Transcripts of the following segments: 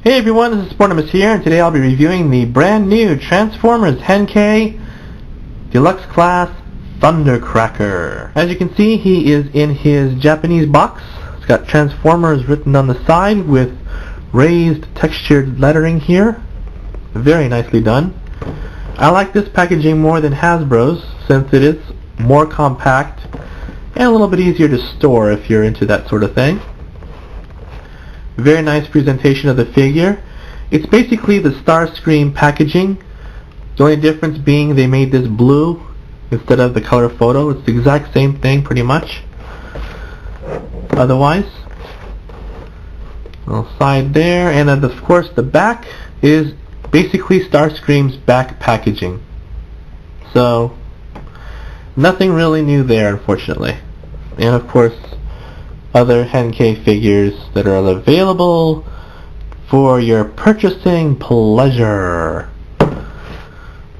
Hey everyone, this is Sportimus here, and today I'll be reviewing the brand new Transformers Henkei Deluxe Class Thundercracker. As you can see, he is in his Japanese box. It's got Transformers written on the side with raised textured lettering here. Very nicely done. I like this packaging more than Hasbro's since it is more compact and a little bit easier to store if you're into that sort of thing. Very nice presentation of the figure. It's basically the Starscream packaging. The only difference being they made this blue instead of the color photo. It's the exact same thing pretty much. Otherwise, little side there, and then of course the back is basically Starscream's back packaging. So nothing really new there, unfortunately. And of course other Henkei figures that are available for your purchasing pleasure.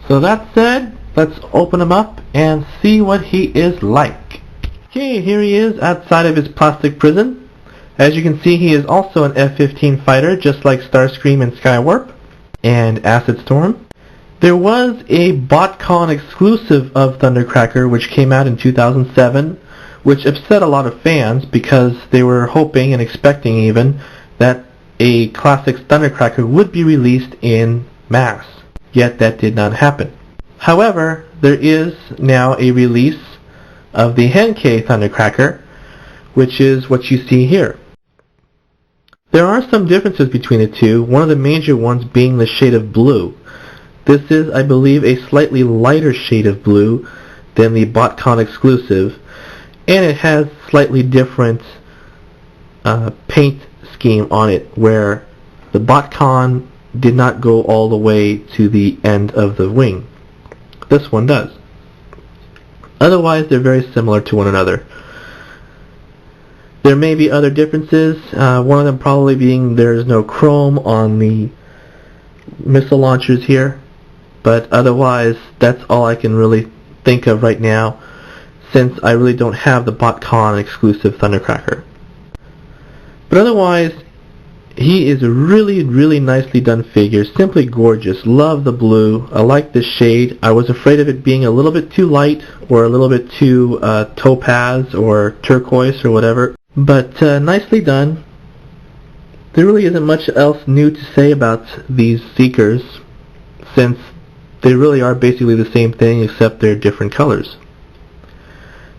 So that said, let's open him up and see what he is like. Okay, here he is outside of his plastic prison. As you can see, he is also an F-15 fighter, just like Starscream and Skywarp and Acid Storm. There was a BotCon exclusive of Thundercracker which came out in 2007, which upset a lot of fans because they were hoping and expecting even that a classic Thundercracker would be released in mass. Yet that did not happen. However, there is now a release of the Henkei Thundercracker, which is what you see here. There are some differences between the two, one of the major ones being the shade of blue. This is, I believe, a slightly lighter shade of blue than the BotCon exclusive, and it has slightly different paint scheme on it, where the BotCon did not go all the way to the end of the wing. This one does. Otherwise, they're very similar to one another. There may be other differences, one of them probably being there is no chrome on the missile launchers here, but otherwise that's all I can really think of right now, since I really don't have the BotCon exclusive Thundercracker. But otherwise, he is a really, really nicely done figure. Simply gorgeous. Love the blue. I like the shade. I was afraid of it being a little bit too light or a little bit too topaz or turquoise or whatever. But nicely done. There really isn't much else new to say about these Seekers, since they really are basically the same thing except they're different colors.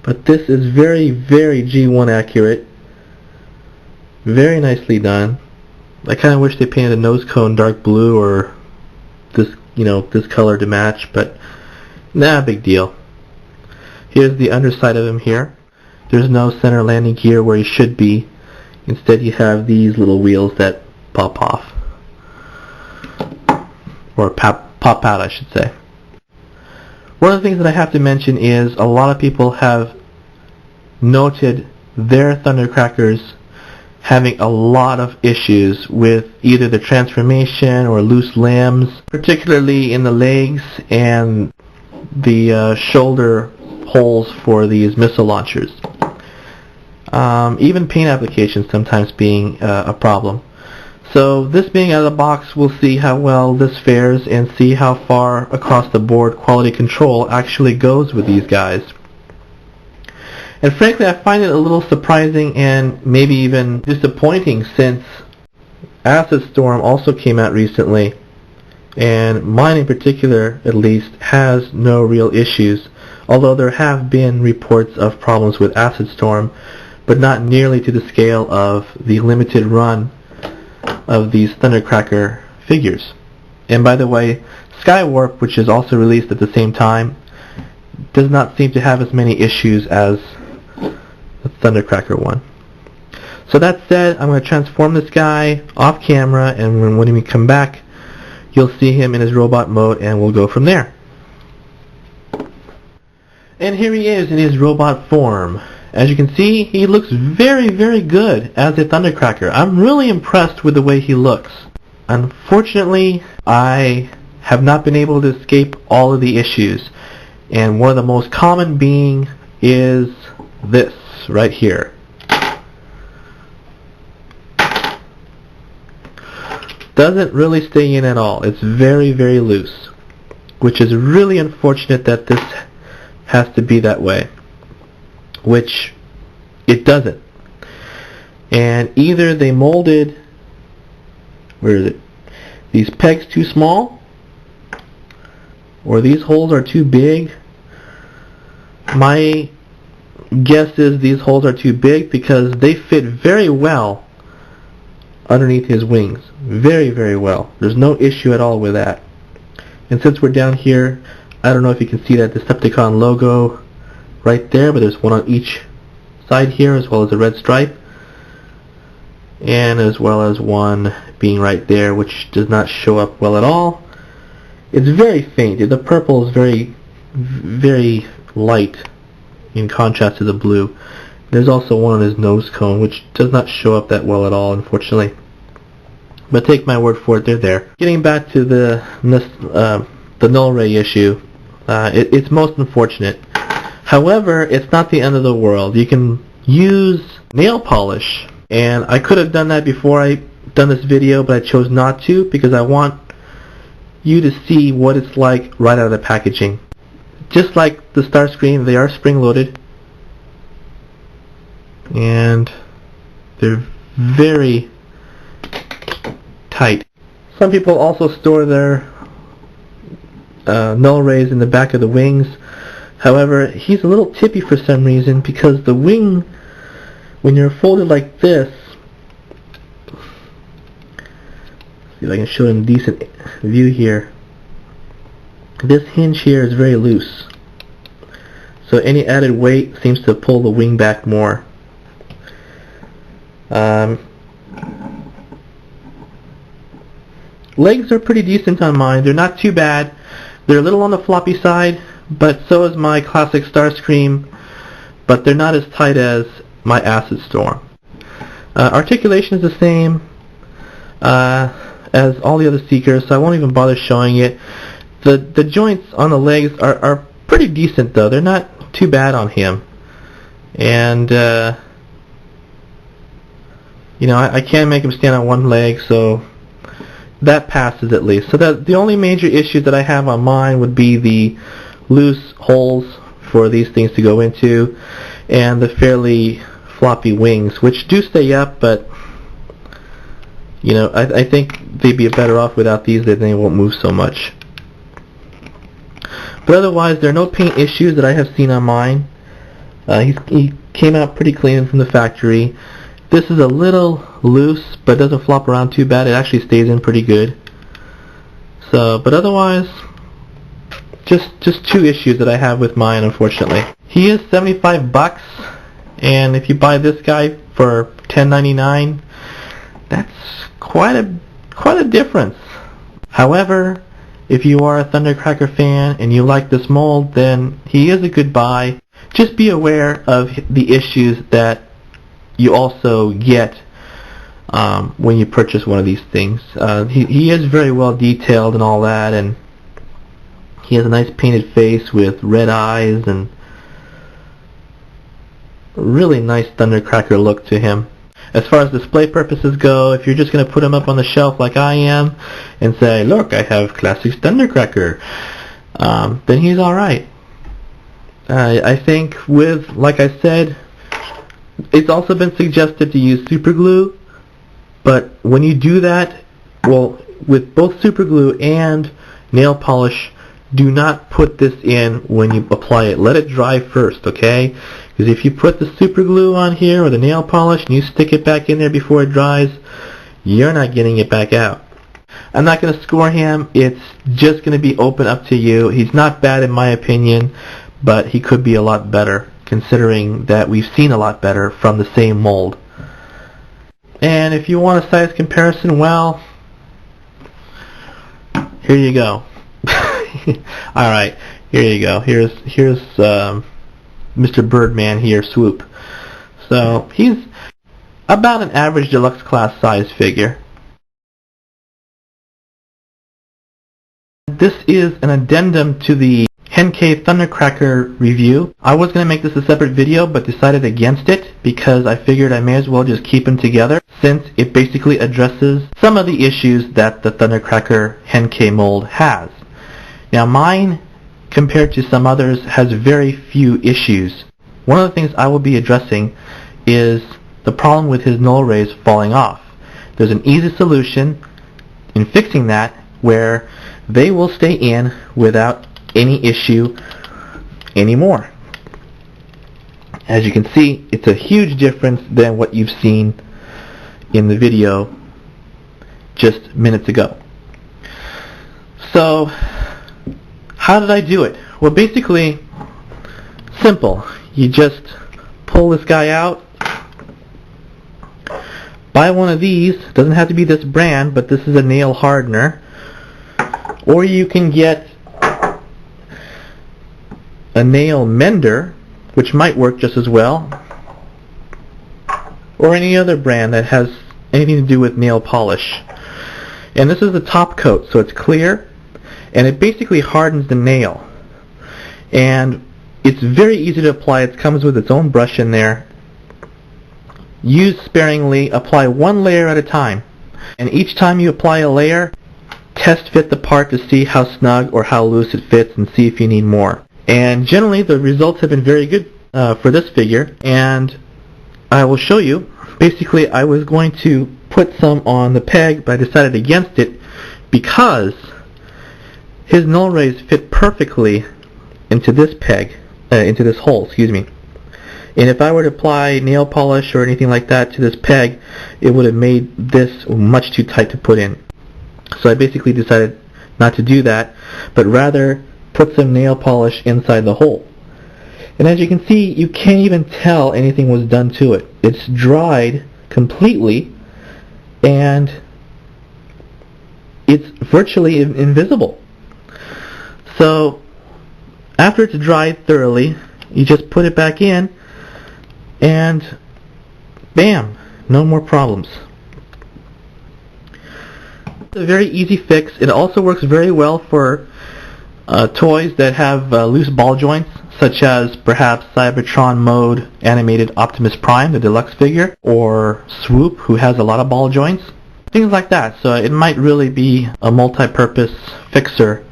But this is very, very G1 accurate. Very nicely done. I kind of wish they painted the nose cone dark blue or this, this color to match, but nah, big deal. Here's the underside of him here. There's no center landing gear where he should be. Instead you have these little wheels that pop off. Or pop out, I should say. One of the things that I have to mention is a lot of people have noted their Thundercrackers having a lot of issues with either the transformation or loose limbs, particularly in the legs and the shoulder holes for these missile launchers. Even paint applications sometimes being a problem. So this being out of the box, we'll see how well this fares and see how far across the board quality control actually goes with these guys. And frankly, I find it a little surprising and maybe even disappointing, since Acid Storm also came out recently, and mine in particular, at least, has no real issues, although there have been reports of problems with Acid Storm, but not nearly to the scale of the limited run of these Thundercracker figures. And by the way, Skywarp, which is also released at the same time, does not seem to have as many issues as the Thundercracker one. So that said, I'm going to transform this guy off camera, and when we come back, you'll see him in his robot mode, and we'll go from there. And here he is in his robot form. As you can see, he looks very, very good as a Thundercracker. I'm really impressed with the way he looks. Unfortunately, I have not been able to escape all of the issues, and one of the most common being is this right here. doesn't really stay in at all. It's very, very loose, which is really unfortunate that this has to be that way, which it doesn't. And either they molded, where is it, these pegs too small, or these holes are too big. My guess is these holes are too big because they fit very well underneath his wings. Very, very well. There's no issue at all with that. And since we're down here, I don't know if you can see that Decepticon logo right there, but there's one on each side here, as well as a red stripe, and as well as one being right there, which does not show up well at all. It's very faint. The purple is very, very light in contrast to the blue. There's also one on his nose cone, which does not show up that well at all, unfortunately. But take my word for it, they're there. Getting back to the null ray issue, it's most unfortunate. However, it's not the end of the world. You can use nail polish, and I could have done that before I done this video, but I chose not to because I want you to see what it's like right out of the packaging. Just like the Starscream, they are spring-loaded, and they're very tight. Some people also store their null rays in the back of the wings. However, he's a little tippy for some reason because the wing, when you're folded like this, see if I can show it in a decent view here. This hinge here is very loose, so any added weight seems to pull the wing back more. Legs are pretty decent on mine. They're not too bad. They're a little on the floppy side, but so is my classic Starscream, but they're not as tight as my Acid Storm. Articulation is the same as all the other Seekers, so I won't even bother showing it. The joints on the legs are pretty decent though. They're not too bad on him. And you know, I can make him stand on one leg, so that passes at least. So the only major issue that I have on mine would be the loose holes for these things to go into, and the fairly floppy wings, which do stay up, but you know, I think they'd be better off without these. Then they won't move so much. But otherwise, there are no paint issues that I have seen on mine. He came out pretty clean from the factory. This is a little loose, but doesn't flop around too bad. It actually stays in pretty good. So, but otherwise, just two issues that I have with mine, unfortunately. He is $75, and if you buy this guy for $10.99, that's quite a difference. However, if you are a Thundercracker fan and you like this mold, then he is a good buy. Just be aware of the issues that you also get when you purchase one of these things. He is very well detailed and all that, and he has a nice painted face with red eyes and a really nice Thundercracker look to him. As far as display purposes go, if you're just going to put him up on the shelf like I am and say, look, I have classic Thundercracker, then he's alright. I think with, like I said, it's also been suggested to use super glue, but when you do that, well, with both super glue and nail polish, do not put this in when you apply it. Let it dry first, okay? Because if you put the super glue on here or the nail polish and you stick it back in there before it dries, you're not getting it back out. I'm not going to score him. It's just going to be open up to you. He's not bad in my opinion, but he could be a lot better, considering that we've seen a lot better from the same mold. And if you want a size comparison, well, here you go. Alright, here you go. Here's Mr. Birdman here, Swoop. So he's about an average deluxe class size figure. This is an addendum to the Henkei Thundercracker review. I was going to make this a separate video, but decided against it because I figured I may as well just keep them together, since it basically addresses some of the issues that the Thundercracker Henkei mold has. Now mine, compared to some others, has very few issues. One of the things I will be addressing is the problem with his null rays falling off. There's an easy solution in fixing that where they will stay in without any issue anymore. As you can see, it's a huge difference than what you've seen in the video just minutes ago. So, how did I do it? Well, basically, simple. You just pull this guy out, buy one of these. Doesn't have to be this brand, but this is a nail hardener. Or you can get a nail mender, which might work just as well. Or any other brand that has anything to do with nail polish. And this is the top coat, so it's clear, and it basically hardens the nail. And it's very easy to apply. It comes with its own brush in there. Use sparingly, apply one layer at a time. And each time you apply a layer, test fit the part to see how snug or how loose it fits and see if you need more. And generally the results have been very good for this figure, and I will show you. Basically, I was going to put some on the peg, but I decided against it because his null rays fit perfectly into this peg, into this hole, excuse me. And if I were to apply nail polish or anything like that to this peg, it would have made this much too tight to put in. So I basically decided not to do that, but rather put some nail polish inside the hole. And as you can see, you can't even tell anything was done to it. It's dried completely, and it's virtually invisible. So after it's dried thoroughly, you just put it back in, and bam, no more problems. It's a very easy fix. It also works very well for toys that have loose ball joints, such as perhaps Cybertron Mode animated Optimus Prime, the deluxe figure, or Swoop, who has a lot of ball joints. Things like that. So it might really be a multi-purpose fixer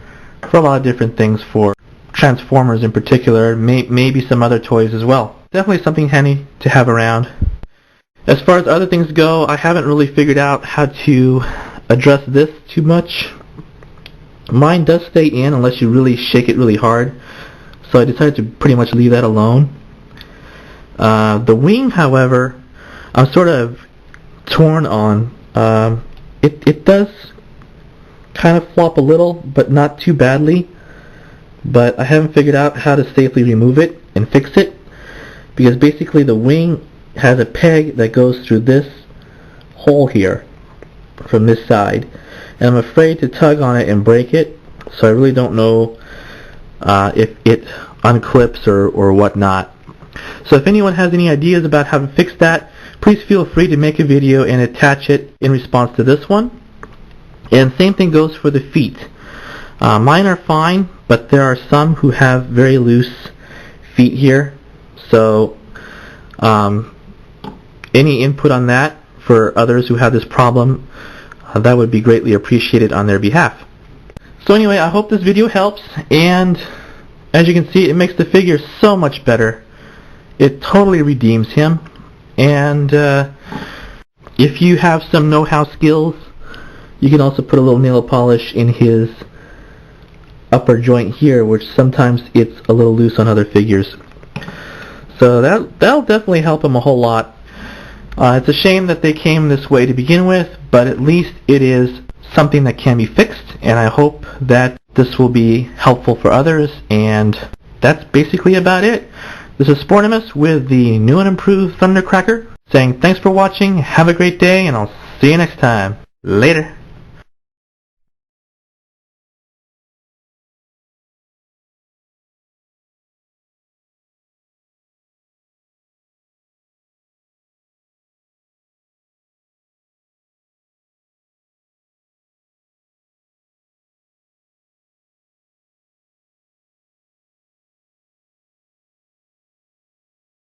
for a lot of different things, for Transformers in particular, maybe some other toys as well. Definitely something handy to have around. As far as other things go, I haven't really figured out how to address this too much. Mine does stay in unless you really shake it really hard, so I decided to pretty much leave that alone. The wing, however, I'm sort of torn on. It does kind of flop a little, but not too badly. But I haven't figured out how to safely remove it and fix it, because basically the wing has a peg that goes through this hole here from this side, and I'm afraid to tug on it and break it, so I really don't know if it unclips or whatnot. So if anyone has any ideas about how to fix that, please feel free to make a video and attach it in response to this one. And same thing goes for the feet. Mine are fine, but there are some who have very loose feet here, so any input on that for others who have this problem, that would be greatly appreciated on their behalf. So anyway, I hope this video helps, and as you can see, it makes the figure so much better. It totally redeems him, and if you have some know-how skills, you can also put a little nail polish in his upper joint here, which sometimes it's a little loose on other figures. So that'll definitely help him a whole lot. It's a shame that they came this way to begin with, but at least it is something that can be fixed, and I hope that this will be helpful for others, and that's basically about it. This is Sportimus with the new and improved Thundercracker, saying thanks for watching, have a great day, and I'll see you next time. Later.